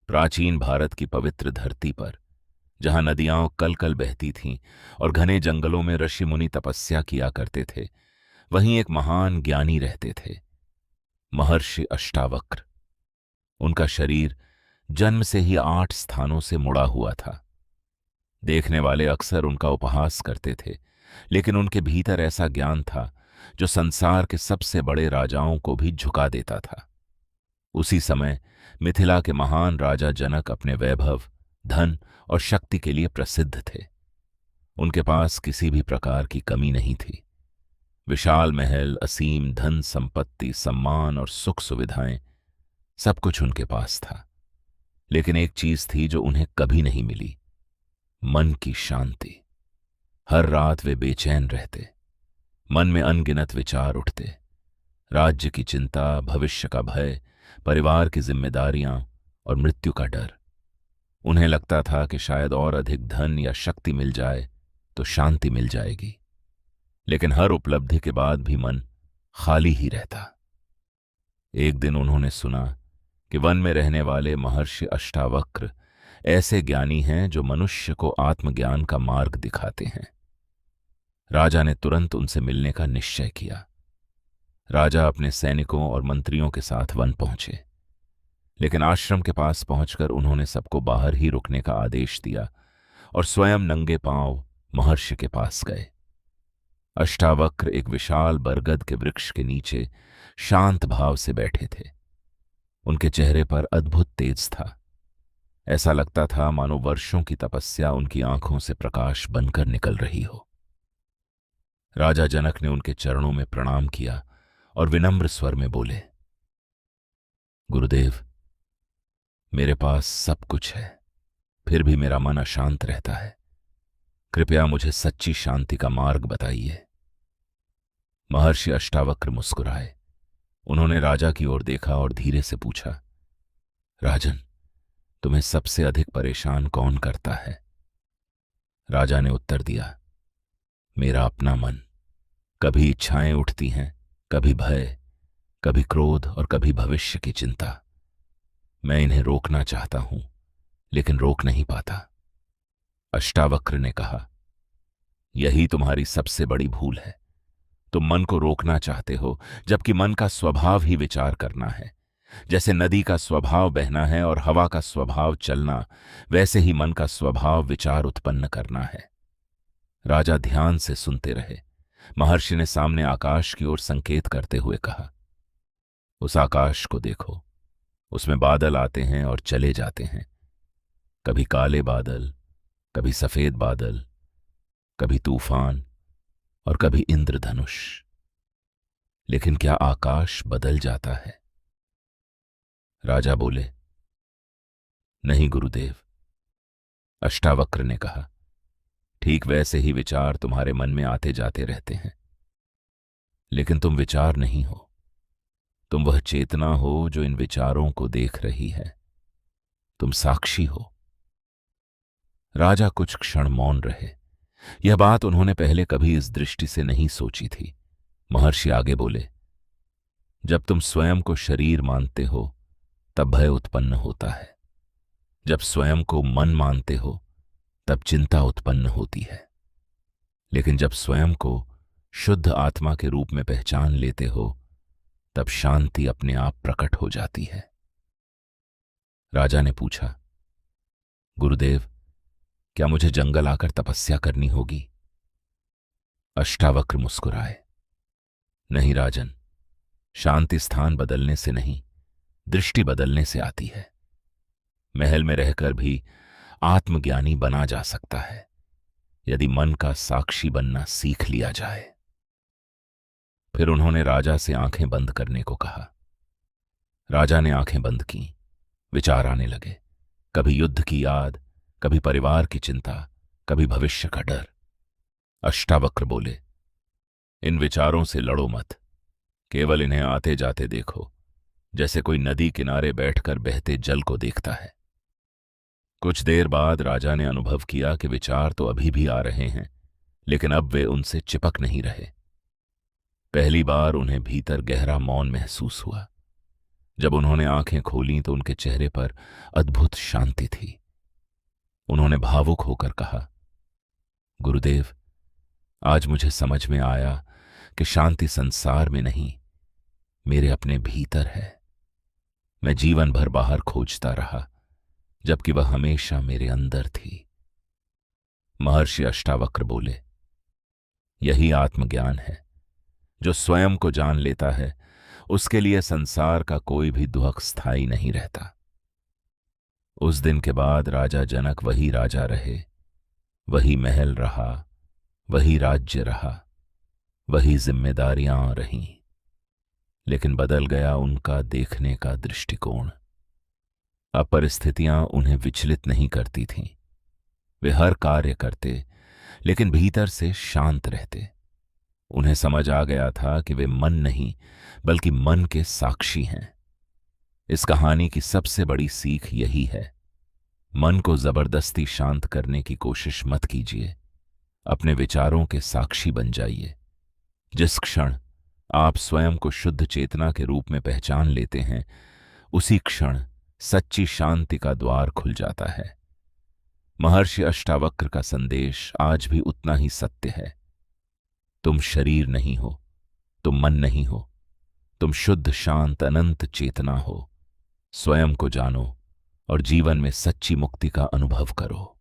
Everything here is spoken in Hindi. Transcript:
प्राचीन भारत की पवित्र धरती पर, जहां नदियां कल कल बहती थीं और घने जंगलों में ऋषि मुनि तपस्या किया करते थे, वहीं एक महान ज्ञानी रहते थे, महर्षि अष्टावक्र। उनका शरीर जन्म से ही 8 स्थानों से मुड़ा हुआ था। देखने वाले अक्सर उनका उपहास करते थे, लेकिन उनके भीतर ऐसा ज्ञान था जो संसार के सबसे बड़े राजाओं को भी झुका देता था। उसी समय मिथिला के महान राजा जनक अपने वैभव, धन और शक्ति के लिए प्रसिद्ध थे। उनके पास किसी भी प्रकार की कमी नहीं थी। विशाल महल, असीम धन संपत्ति, सम्मान और सुख सुविधाएं, सब कुछ उनके पास था। लेकिन एक चीज थी जो उन्हें कभी नहीं मिली, मन की शांति। हर रात वे बेचैन रहते, मन में अनगिनत विचार उठते, राज्य की चिंता, भविष्य का भय, परिवार की जिम्मेदारियां और मृत्यु का डर। उन्हें लगता था कि शायद और अधिक धन या शक्ति मिल जाए तो शांति मिल जाएगी, लेकिन हर उपलब्धि के बाद भी मन खाली ही रहता। एक दिन उन्होंने सुना कि वन में रहने वाले महर्षि अष्टावक्र ऐसे ज्ञानी हैं जो मनुष्य को आत्मज्ञान का मार्ग दिखाते हैं। राजा ने तुरंत उनसे मिलने का निश्चय किया। राजा अपने सैनिकों और मंत्रियों के साथ वन पहुंचे, लेकिन आश्रम के पास पहुंचकर उन्होंने सबको बाहर ही रुकने का आदेश दिया और स्वयं नंगे पांव महर्षि के पास गए। अष्टावक्र एक विशाल बरगद के वृक्ष के नीचे शांत भाव से बैठे थे। उनके चेहरे पर अद्भुत तेज था। ऐसा लगता था मानो वर्षों की तपस्या उनकी आंखों से प्रकाश बनकर निकल रही हो। राजा जनक ने उनके चरणों में प्रणाम किया और विनम्र स्वर में बोले, गुरुदेव, मेरे पास सब कुछ है, फिर भी मेरा मन अशांत रहता है। कृपया मुझे सच्ची शांति का मार्ग बताइए। महर्षि अष्टावक्र मुस्कुराए। उन्होंने राजा की ओर देखा और धीरे से पूछा, राजन, तुम्हें सबसे अधिक परेशान कौन करता है? राजा ने उत्तर दिया, मेरा अपना मन। कभी इच्छाएं उठती हैं, कभी भय, कभी क्रोध और कभी भविष्य की चिंता। मैं इन्हें रोकना चाहता हूं, लेकिन रोक नहीं पाता। अष्टावक्र ने कहा, यही तुम्हारी सबसे बड़ी भूल है। तुम मन को रोकना चाहते हो, जबकि मन का स्वभाव ही विचार करना है। जैसे नदी का स्वभाव बहना है और हवा का स्वभाव चलना, वैसे ही मन का स्वभाव विचार उत्पन्न करना है। राजा ध्यान से सुनते रहे। महर्षि ने सामने आकाश की ओर संकेत करते हुए कहा, उस आकाश को देखो, उसमें बादल आते हैं और चले जाते हैं। कभी काले बादल, कभी सफेद बादल, कभी तूफान और कभी इंद्रधनुष। लेकिन क्या आकाश बदल जाता है? राजा बोले, नहीं गुरुदेव। अष्टावक्र ने कहा, ठीक वैसे ही विचार तुम्हारे मन में आते जाते रहते हैं, लेकिन तुम विचार नहीं हो। तुम वह चेतना हो जो इन विचारों को देख रही है। तुम साक्षी हो। राजा कुछ क्षण मौन रहे। यह बात उन्होंने पहले कभी इस दृष्टि से नहीं सोची थी। महर्षि आगे बोले, जब तुम स्वयं को शरीर मानते हो तब भय उत्पन्न होता है। जब स्वयं को मन मानते हो तब चिंता उत्पन्न होती है। लेकिन जब स्वयं को शुद्ध आत्मा के रूप में पहचान लेते हो तब शांति अपने आप प्रकट हो जाती है। राजा ने पूछा, गुरुदेव, क्या मुझे जंगल आकर तपस्या करनी होगी? अष्टावक्र मुस्कुराए, नहीं राजन, शांति स्थान बदलने से नहीं, दृष्टि बदलने से आती है। महल में रहकर भी आत्मज्ञानी बना जा सकता है, यदि मन का साक्षी बनना सीख लिया जाए। फिर उन्होंने राजा से आंखें बंद करने को कहा। राजा ने आंखें बंद की। विचार आने लगे, कभी युद्ध की याद, कभी परिवार की चिंता, कभी भविष्य का डर। अष्टावक्र बोले, इन विचारों से लड़ो मत, केवल इन्हें आते जाते देखो, जैसे कोई नदी किनारे बैठकर बहते जल को देखता है। कुछ देर बाद राजा ने अनुभव किया कि विचार तो अभी भी आ रहे हैं, लेकिन अब वे उनसे चिपक नहीं रहे। पहली बार उन्हें भीतर गहरा मौन महसूस हुआ, जब उन्होंने आंखें खोलीं तो उनके चेहरे पर अद्भुत शांति थी। उन्होंने भावुक होकर कहा, गुरुदेव, आज मुझे समझ में आया कि शांति संसार में नहीं, मेरे अपने भीतर है। मैं जीवन भर बाहर खोजता रहा, जबकि वह हमेशा मेरे अंदर थी। महर्षि अष्टावक्र बोले, यही आत्मज्ञान है। जो स्वयं को जान लेता है, उसके लिए संसार का कोई भी दुख स्थायी नहीं रहता। उस दिन के बाद राजा जनक वही राजा रहे, वही महल रहा, वही राज्य रहा, वही जिम्मेदारियां रहीं, लेकिन बदल गया उनका देखने का दृष्टिकोण। अब परिस्थितियां उन्हें विचलित नहीं करती थीं। वे हर कार्य करते, लेकिन भीतर से शांत रहते। उन्हें समझ आ गया था कि वे मन नहीं, बल्कि मन के साक्षी हैं। इस कहानी की सबसे बड़ी सीख यही है, मन को जबरदस्ती शांत करने की कोशिश मत कीजिए। अपने विचारों के साक्षी बन जाइए। जिस क्षण आप स्वयं को शुद्ध चेतना के रूप में पहचान लेते हैं, उसी क्षण सच्ची शांति का द्वार खुल जाता है। महर्षि अष्टावक्र का संदेश आज भी उतना ही सत्य है। तुम शरीर नहीं हो, तुम मन नहीं हो, तुम शुद्ध शांत अनंत चेतना हो। स्वयं को जानो और जीवन में सच्ची मुक्ति का अनुभव करो।